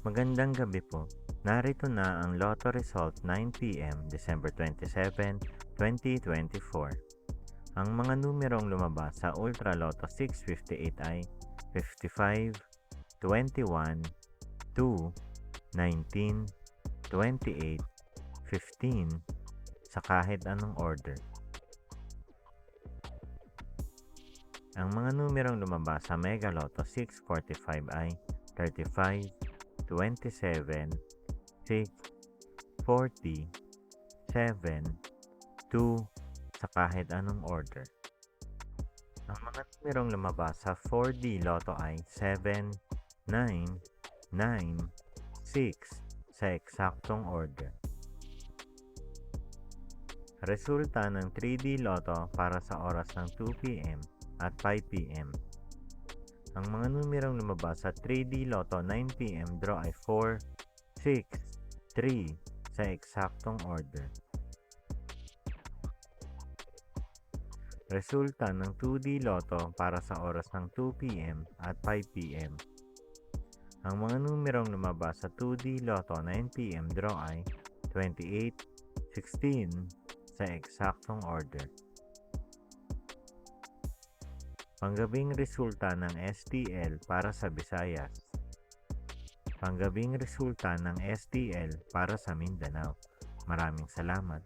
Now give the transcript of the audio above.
Magandang gabi po. Narito na ang Lotto result 9 p.m. December 27, 2024. Ang mga numerong lumabas sa Ultra Lotto 658 ay 55, 21, 2, 19, 28, 15 sa kahit anong order. Ang mga numerong lumabas sa Mega Lotto 645 ay 35, 27, 6, 40, 7, 2 sa kahit anong order. Ang mga numerong lumabas sa 4D Lotto ay 7, 9, 9, 6 sa eksaktong order. Resulta ng 3D Lotto para sa oras ng 2 p.m. at 5 p.m. Ang mga numerong lumabas sa 3D Lotto 9 p.m. draw ay 4, 6, 3 sa eksaktong order. Resulta ng 2D Lotto para sa oras ng 2 p.m. at 5 p.m. Ang mga numerong lumabas sa 2D Lotto 9 p.m. draw ay 28, 16 sa eksaktong order. Panggabing resulta ng STL para sa Visayas. Panggabing resulta ng STL para sa Mindanao. Maraming salamat.